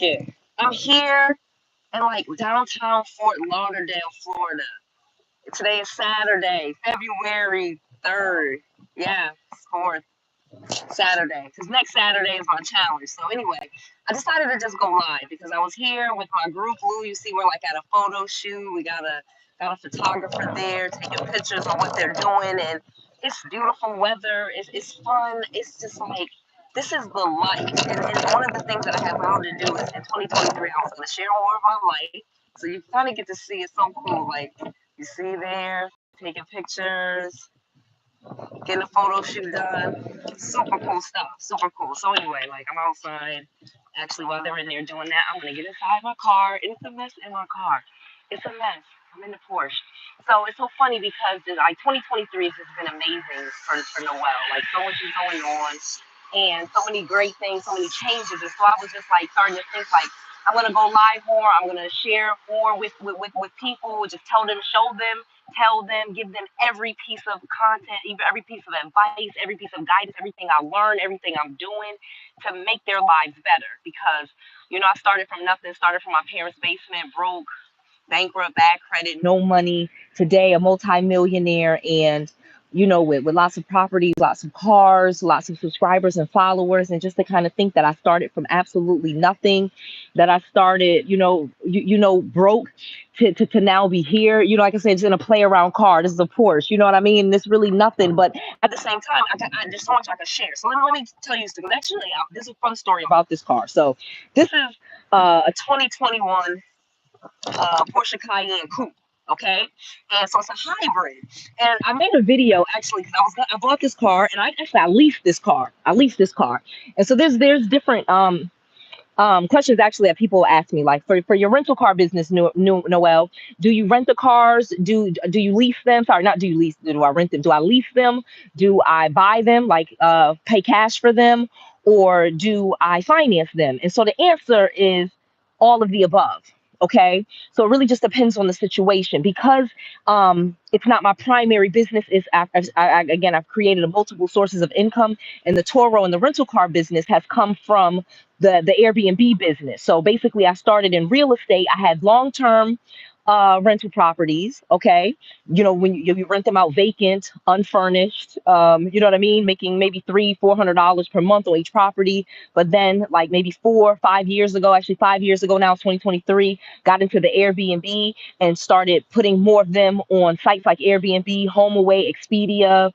it. I'm here in like downtown Fort Lauderdale, Florida. Today is Saturday, February 3rd. Yeah, it's 4th Saturday. Because next Saturday is my challenge. So anyway, I decided to just go live because I was here with my group. Lou, you see we're like at a photo shoot. We got a photographer there taking pictures of what they're doing, and it's beautiful weather. It's fun. It's just like this is the life. And one of the things that I have vowed to do is in 2023, I was going to share more of my life. So you kind of get to see it's so cool. Like you see there, taking pictures, getting a photo shoot done. Super cool stuff. Super cool. So anyway, like I'm outside. Actually, while they're in there doing that, I'm gonna get inside my car. And it's a mess in my car. It's a mess. I'm in the Porsche. So it's so funny because like 2023 has just been amazing for Noelle. Like so much is going on and so many great things, so many changes. And so I was just like starting to think like I'm gonna go live more, I'm gonna share more with people, just tell them, show them, tell them, give them every piece of content, even every piece of advice, every piece of guidance, everything I learned, everything I'm doing to make their lives better. Because, I started from nothing, started from my parents' basement, broke, bankrupt, bad credit, no money. Today, a multimillionaire, and with lots of properties, lots of cars, lots of subscribers and followers, and just to kind of think that I started from absolutely nothing, that I started, broke to now be here. Like I said, it's in a play around car. This is a Porsche. You know what I mean? This really nothing, but at the same time, there's so much I can share. So let me tell you something. Actually, this is a fun story about this car. So this is a 2021 Porsche Cayenne coupe. Okay, and so it's a hybrid. And I made a video actually because I bought this car and I leased this car. And so there's different questions actually that people ask me, like for your rental car business, Noelle, do you rent the cars? Do you lease them? Sorry, not do you lease? Do I rent them? Do I lease them? Do I buy them? Like pay cash for them, or do I finance them? And so the answer is all of the above. Okay, so it really just depends on the situation because it's not my primary business. Is again, I've created multiple sources of income, and the Toro and the rental car business has come from the Airbnb business. So basically, I started in real estate. I had long-term rental properties. Okay, when you rent them out vacant, unfurnished. You know what I mean, making maybe $300-400 per month on each property. But then, like maybe 4 or 5 years ago, actually 5 years ago now, 2023, got into the Airbnb and started putting more of them on sites like Airbnb, HomeAway, Expedia,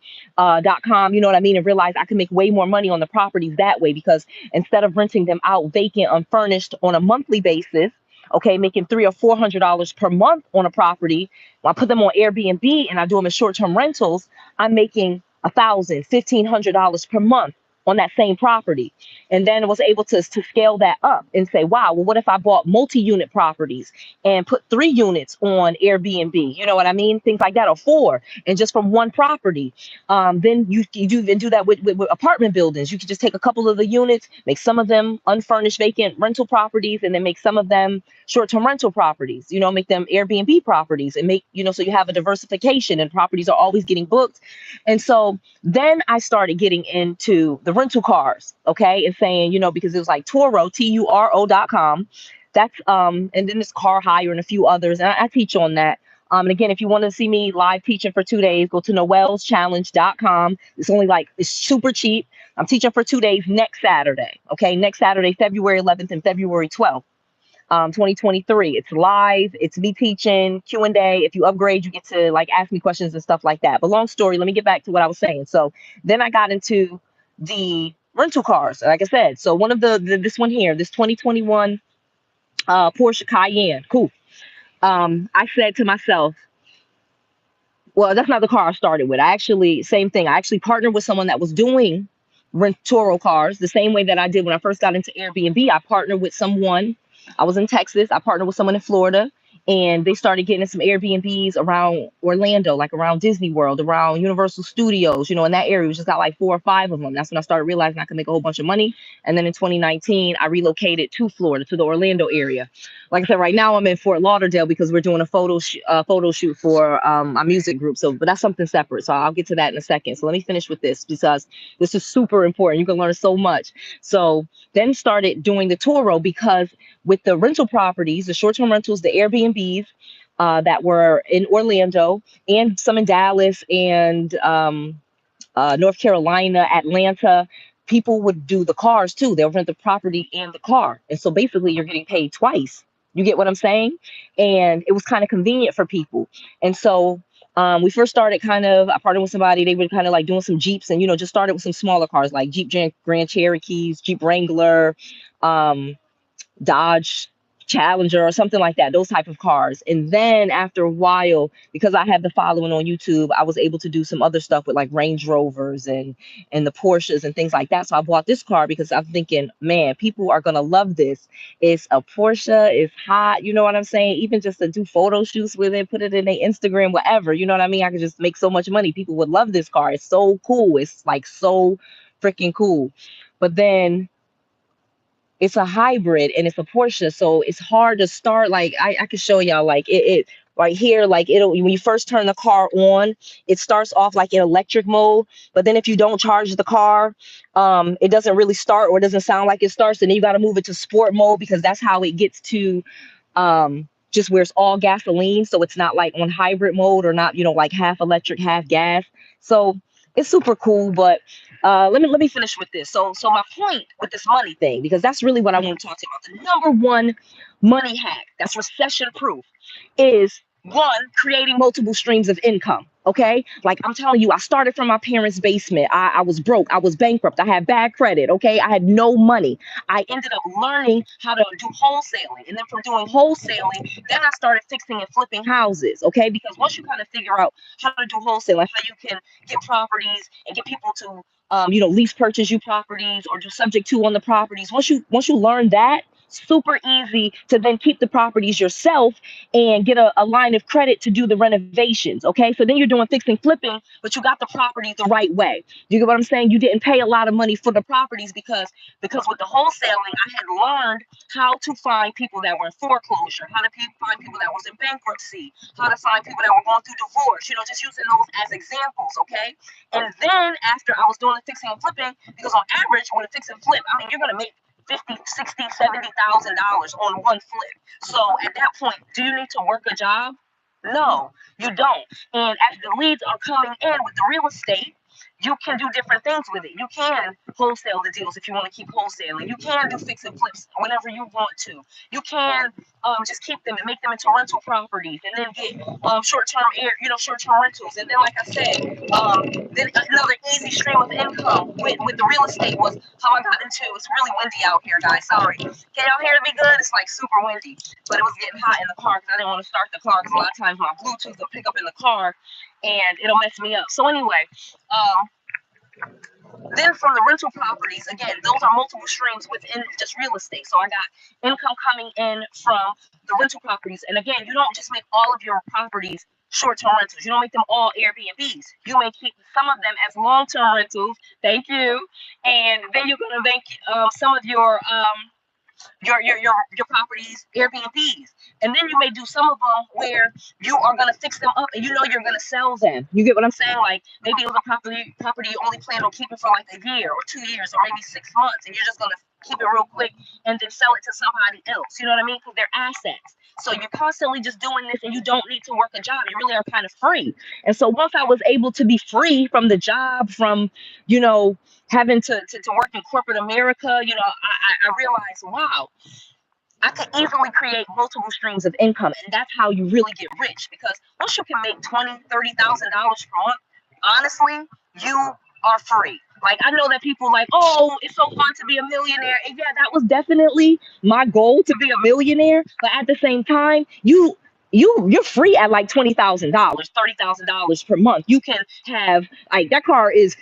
.com. You know what I mean, and realized I could make way more money on the properties that way because instead of renting them out vacant, unfurnished on a monthly basis, okay, making $300 or $400 per month on a property, when I put them on Airbnb and I do them as short-term rentals, I'm making $1,000, $1,500 per month on that same property. And then was able to scale that up and say, wow, well, what if I bought multi-unit properties and put 3 units on Airbnb? You know what I mean? Things like that, or 4, and just from one property. Then you do that with apartment buildings. You could just take a couple of the units, make some of them unfurnished vacant rental properties, and then make some of them short-term rental properties, make them Airbnb properties, and make, so you have a diversification and properties are always getting booked. And so then I started getting into the rental cars, okay, and saying, because it was like Turo, TURO.com. That's and then this Car Hire and a few others, and I teach on that. And again, if you want to see me live teaching for 2 days, go to noelleschallenge.com. It's super cheap. I'm teaching for 2 days next Saturday. Okay, next Saturday, February 11th and February 12th. 2023. It's live. It's me teaching, Q&A. If you upgrade, you get to ask me questions and stuff like that. But long story, let me get back to what I was saying. So then I got into the rental cars, like I said. So one of this one here, this 2021 Porsche Cayenne, cool. I said to myself, well, that's not the car I started with. Same thing. I actually partnered with someone that was doing Toro cars the same way that I did when I first got into Airbnb. I partnered with someone. I was in Texas. I partnered with someone in Florida, and they started getting some Airbnbs around Orlando, like around Disney World, around Universal Studios, in that area. We just got like 4 or 5 of them. That's when I started realizing I could make a whole bunch of money. And then in 2019, I relocated to Florida, to the Orlando area. Like I said, right now I'm in Fort Lauderdale because we're doing a photo shoot for my music group. So, but that's something separate. So I'll get to that in a second. So let me finish with this because this is super important. You can learn so much. So then started doing the Turo because with the rental properties, the short-term rentals, the Airbnbs that were in Orlando and some in Dallas and North Carolina, Atlanta, people would do the cars too. They'll rent the property and the car. And so basically you're getting paid twice. You get what I'm saying? And it was kind of convenient for people. And so we first started I partnered with somebody, they were kind of like doing some Jeeps and, just started with some smaller cars like Jeep Grand Cherokees, Jeep Wrangler, Dodge Challenger or something like that, those type of cars. And then after a while, because I have the following on YouTube, I was able to do some other stuff with like Range Rovers and the Porsches and things like that. So I bought this car because I'm thinking, man, people are gonna love this. It's a Porsche, it's hot, you know what I'm saying? Even just to do photo shoots with it, put it in their Instagram, whatever, you know what I mean? I could just make so much money. People would love this car. It's so cool. It's like so freaking cool. But then it's a hybrid and it's a Porsche, so it's hard to start. Like I can show y'all like it right here, like it'll when you first turn the car on, it starts off like in electric mode, but then if you don't charge the car, it doesn't really start or it doesn't sound like it starts, and then you got to move it to sport mode because that's how it gets to just where it's all gasoline, so it's not like on hybrid mode or not, like half electric half gas. So it's super cool. But let me finish with this. So my point with this money thing, because that's really what I want to talk to you about. The number one money hack that's recession proof is one, creating multiple streams of income. Okay. Like I'm telling you, I started from my parents' basement. I was broke. I was bankrupt. I had bad credit. Okay. I had no money. I ended up learning how to do wholesaling. And then from doing wholesaling, then I started fixing and flipping houses. Okay. Because once you kind of figure out how to do wholesaling, how you can get properties and get people to lease purchase you properties or do subject to on the properties. Once you learn that, super easy to then keep the properties yourself and get a line of credit to do the renovations. Okay. So then you're doing fixing flipping, but you got the property the right way. You get what I'm saying? You didn't pay a lot of money for the properties because with the wholesaling, I had learned how to find people that were in foreclosure, how to find people that was in bankruptcy, how to find people that were going through divorce, just using those as examples. Okay. And then after I was doing the fixing and flipping, because on average, with a fix and flip, I mean, you're going to make 50, 60, $70,000 on one flip. So at that point, do you need to work a job? No, you don't. And as the leads are coming in with the real estate, you can do different things with it. You can wholesale the deals if you want to keep wholesaling. You can do fix and flips whenever you want to. You can just keep them and make them into rental properties, and then get short-term rentals. And then, like I said, then another easy stream of income with the real estate was how I got into. It's really windy out here, guys. Sorry. Can y'all hear me good? It's like super windy, but it was getting hot in the car because I didn't want to start the car because a lot of times my Bluetooth will pick up in the car and it'll mess me up. So anyway, then from the rental properties, again, those are multiple streams within just real estate. So I got income coming in from the rental properties. And again, you don't just make all of your properties short-term rentals. You don't make them all Airbnbs. You may keep some of them as long-term rentals. Thank you. And then you're going to make some of your properties Airbnbs, and then you may do some of them where you are going to fix them up and you're going to sell them. You get what I'm saying? Like maybe it was a property you only plan on keeping for like a year or 2 years or maybe 6 months, and you're just going to keep it real quick and then sell it to somebody else. You know what I mean? Because they're assets. So you're constantly just doing this and you don't need to work a job. You really are kind of free. And so once I was able to be free from the job, from having to work in corporate America, I realized, wow, I could easily create multiple streams of income, and that's how you really get rich. Because once you can make $20,000, $30,000 per month, honestly, you are free. Like I know that people like, oh, it's so fun to be a millionaire, and yeah, that was definitely my goal to be a millionaire. But at the same time, you're free at like $20,000, $30,000 per month. You can have like that car is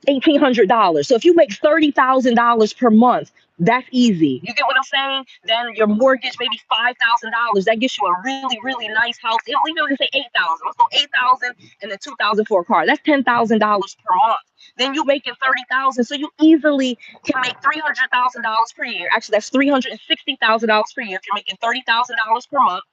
$1,800. So if you make $30,000 per month, that's easy. You get what I'm saying? Then your mortgage maybe $5,000. That gets you a really, really nice house. Even say 8,000. Let's go 8,000 and then 2,000 for a car. That's $10,000 per month. Then you making 30,000. So you easily can make $300,000 per year. Actually, that's $360,000 per year if you're making $30,000 per month.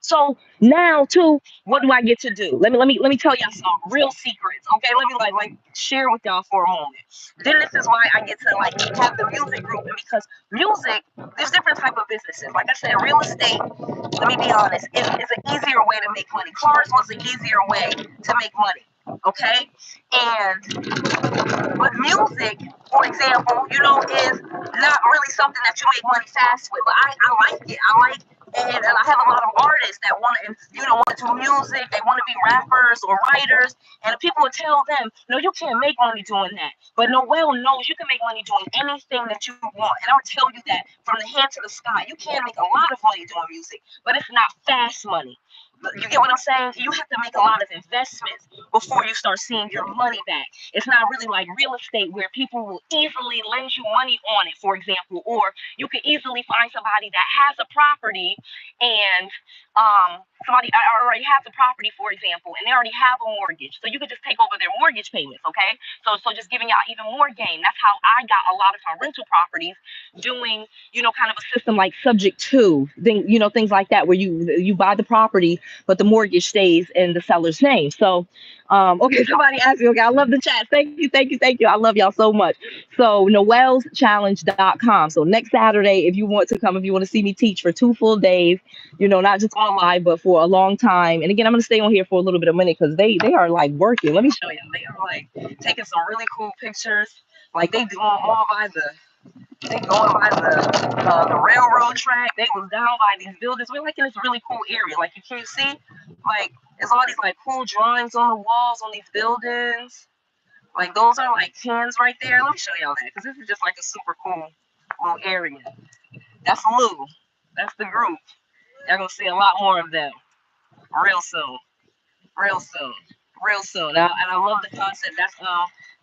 So now too, what do I get to do? Let me tell y'all some real secrets. Okay, let me like share with y'all for a moment. Then this is why I get to like have the music group, and because music, there's different type of businesses. Like I said, real estate. Let me be honest, is an easier way to make money. Cars was an easier way to make money. Okay, and but music, for example, is not really something that you make money fast with. But I like it. And I have a lot of artists that want to, want to do music. They want to be rappers or writers. And people would tell them, no, you can't make money doing that. But Noelle knows you can make money doing anything that you want. And I would tell you that from the hand to the sky. You can make a lot of money doing music, but it's not fast money. You get what I'm saying? You have to make a lot of investments before you start seeing your money back. It's not really like real estate where people will easily lend you money on it, for example, or you can easily find somebody that has a property and somebody already has a property, for example, and they already have a mortgage. So you could just take over their mortgage payments, okay? So just giving y'all even more game. That's how I got a lot of my rental properties doing, kind of a system like subject to things like that, where you buy the property, but the mortgage stays in the seller's name. So okay, somebody asked me, okay, I love the chat. Thank you, thank you, thank you. I love y'all so much. So noelleschallenge.com. So next Saturday, if you want to come, if you want to see me teach for 2 full days, not just on live, but for a long time. And again, I'm going to stay on here for a little bit of minute because they are like working. Let me show you. They are like taking some really cool pictures. Like they do all by they going by the railroad track. They was down by these buildings. We're like in this really cool area. Like you can see, like there's all these like cool drawings on the walls on these buildings. Like those are like cans right there. Let me show y'all that because this is just like a super cool little area. That's Lou. That's the group. Y'all gonna see a lot more of them real soon. Real soon. Real soon. And I love the concept.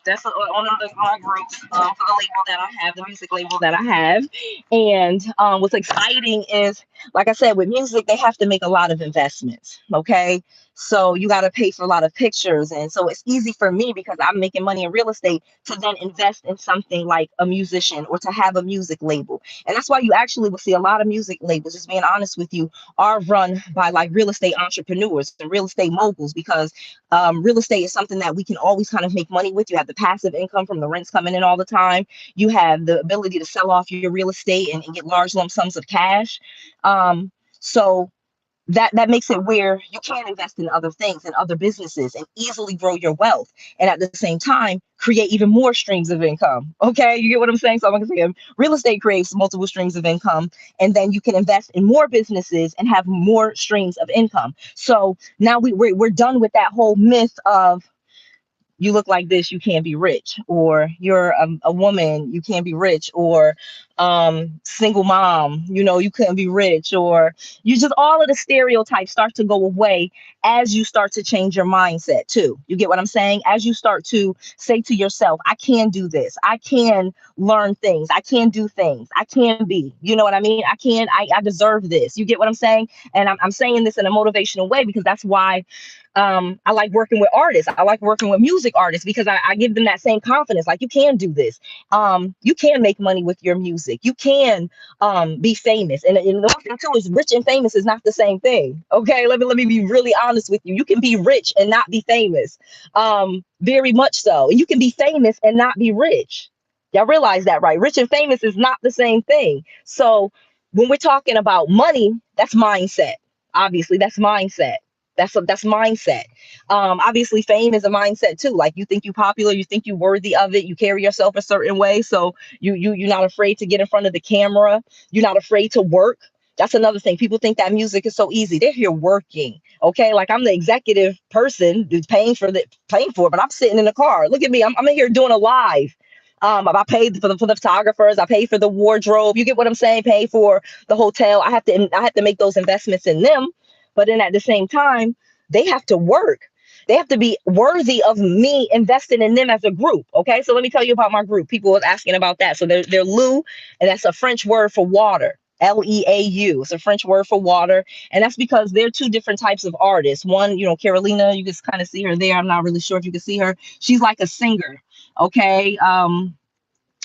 That's one of my groups for the label that I have, the music label that I have. And what's exciting is, like I said, with music, they have to make a lot of investments. Okay. So you got to pay for a lot of pictures. And so it's easy for me because I'm making money in real estate to then invest in something like a musician or to have a music label. And that's why you actually will see a lot of music labels, just being honest with you, are run by like real estate entrepreneurs and real estate moguls, because real estate is something that we can always kind of make money with. You have the passive income from the rents coming in all the time. You have the ability to sell off your real estate and get large lump sums of cash. So that makes it where you can invest in other things and other businesses and easily grow your wealth, and at the same time create even more streams of income. Okay, you get what I'm saying? So I'm going to say real estate creates multiple streams of income, and then you can invest in more businesses and have more streams of income. So now we're done with that whole myth of you look like this, you can't be rich, or you're a woman, you can't be rich, or single mom, you couldn't be rich, or you just, all of the stereotypes start to go away as you start to change your mindset too. You get what I'm saying? As you start to say to yourself, I can do this, I can learn things, I can do things, I can be, you know what I mean? I deserve this. You get what I'm saying? And I'm saying this in a motivational way because that's why I like working with artists. I like working with music artists because I give them that same confidence. Like, you can do this. You can make money with your music. You can be famous. And the one thing too is rich and famous is not the same thing. Okay, let me be really honest with you. You can be rich and not be famous. Very much so. And you can be famous and not be rich. Y'all realize that, right? Rich and famous is not the same thing. So when we're talking about money, that's mindset. Obviously, that's mindset. That's mindset. Obviously, fame is a mindset too. Like, you think you're popular, you think you're worthy of it, you carry yourself a certain way, so you're not afraid to get in front of the camera. You're not afraid to work. That's another thing. People think that music is so easy. They're here working. Okay, like, I'm the executive person who's paying for it, but I'm sitting in the car. Look at me. I'm in here doing a live. I paid for the photographers. I paid for the wardrobe. You get what I'm saying? Pay for the hotel. I have to make those investments in them. But then at the same time, they have to work. They have to be worthy of me investing in them as a group. Okay, so let me tell you about my group. People was asking about that. So they're Lou, and that's a French word for water. Leau. It's a French word for water, and that's because they're two different types of artists. One, Carolina, you can kind of see her there. I'm not really sure if you can see her. She's like a singer. Okay.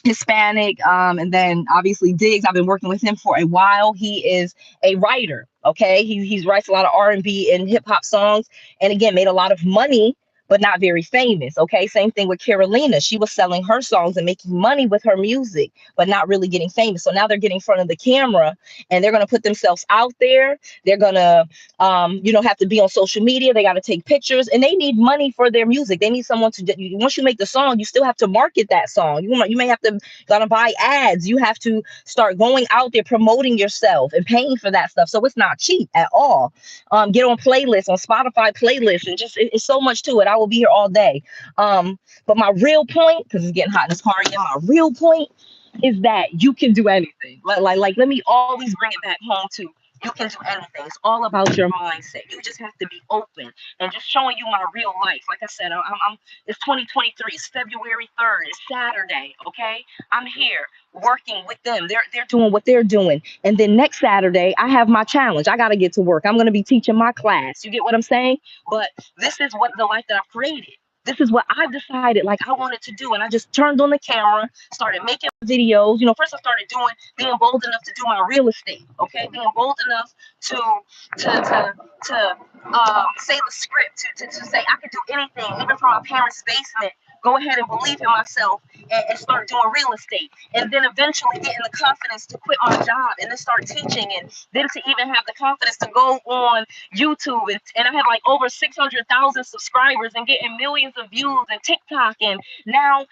Hispanic, and then obviously Diggs. I've been working with him for a while. He is a writer. Okay, he writes a lot of R&B and hip hop songs, and again made a lot of money, but not very famous. Okay, same thing with Carolina. She was selling her songs and making money with her music, but not really getting famous. So now they're getting in front of the camera and they're gonna put themselves out there. They're gonna, have to be on social media. They got to take pictures, and they need money for their music. They need someone to. Once you make the song, you still have to market that song. You may have to gonna buy ads. You have to start going out there promoting yourself and paying for that stuff. So it's not cheap at all. Get on playlists, on Spotify playlists, and just it's so much to it. I will be here all day. But my real point, because it's getting hot in this car again, my real point is that you can do anything. Like let me always bring it back home to you can do anything. It's all about your mindset. You just have to be open and just showing you my real life. Like I said, it's 2023. It's February 3rd. It's Saturday. Okay, I'm here working with them. They're doing what they're doing, and then next Saturday I have my challenge. I got to get to work. I'm going to be teaching my class. You get what I'm saying? But this is what the life that I've created. This is what I've decided like I wanted to do, and I just turned on the camera, started making videos. First I started being bold enough to do my real estate. Okay, being bold enough to say the script, to say I could do anything, even from my parents' basement. Go ahead and believe in myself and start doing real estate, and then eventually getting the confidence to quit my job and then start teaching, and then to even have the confidence to go on YouTube, and I have like over 600,000 subscribers and getting millions of views and TikTok. And now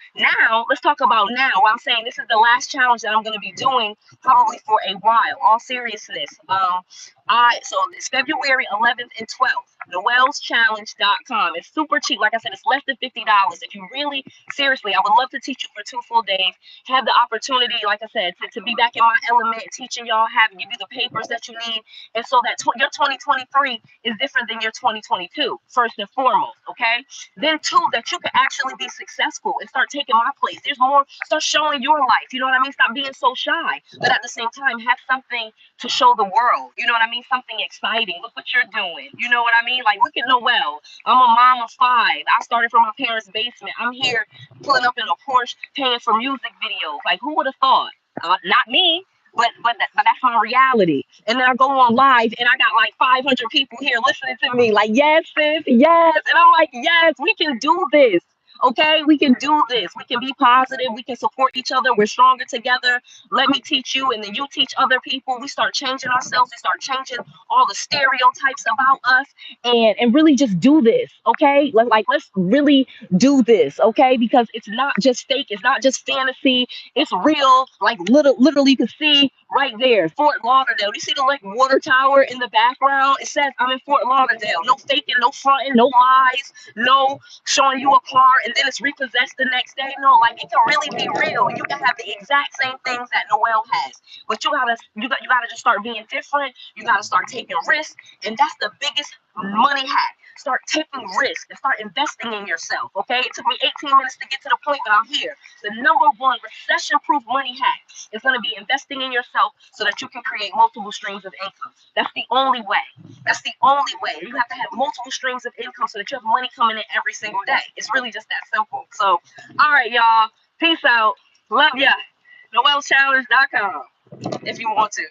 let's talk about now. I'm saying this is the last challenge that I'm going to be doing probably for a while. All seriousness. So it's February 11th and 12th. NoellesChallenge.com. It's super cheap. Like I said, it's less than $50. If you really, seriously, I would love to teach you for 2 full days. Have the opportunity, like I said, to be back in my element, teaching y'all, give you the papers that you need. And so that your 2023 is different than your 2022, first and foremost, okay? Then two, that you can actually be successful and start taking my place. There's more, start showing your life, you know what I mean? Stop being so shy, but at the same time, have something to show the world, you know what I mean? Something exciting. Look what you're doing, you know what I mean? Like, look at Noelle. I'm a mom of 5. I started from my parents' basement. I'm here pulling up in a Porsche, paying for music videos. Like, who would have thought? Not me. But that's my reality. And then I go on live and I got like 500 people here listening to me like, yes, sis, yes. And I'm like, yes, we can do this. Okay, we can do this. We can be positive. We can support each other. We're stronger together. Let me teach you, and then you teach other people. We start changing ourselves. We start changing all the stereotypes about us, and really just do this. Okay, let's really do this. Okay, because it's not just fake. It's not just fantasy. It's real. Like literally, you can see right there, Fort Lauderdale. You see the like water tower in the background? It says I'm in Fort Lauderdale. No faking, no fronting, no lies, no showing you a car and then it's repossessed the next day. No, like it can really be real. You can have the exact same things that Noelle has, but you gotta just start being different. You gotta start taking risks, and that's the biggest money hack. Start taking risks and start investing in yourself. Okay, it took me 18 minutes to get to the point that I'm here. The number one recession-proof money hack is going to be investing in yourself so that you can create multiple streams of income. That's the only way. That's the only way. You have to have multiple streams of income so that you have money coming in every single day. It's really just that simple. So, all right, y'all. Peace out. Love ya. NoellesChallenge.com if you want to.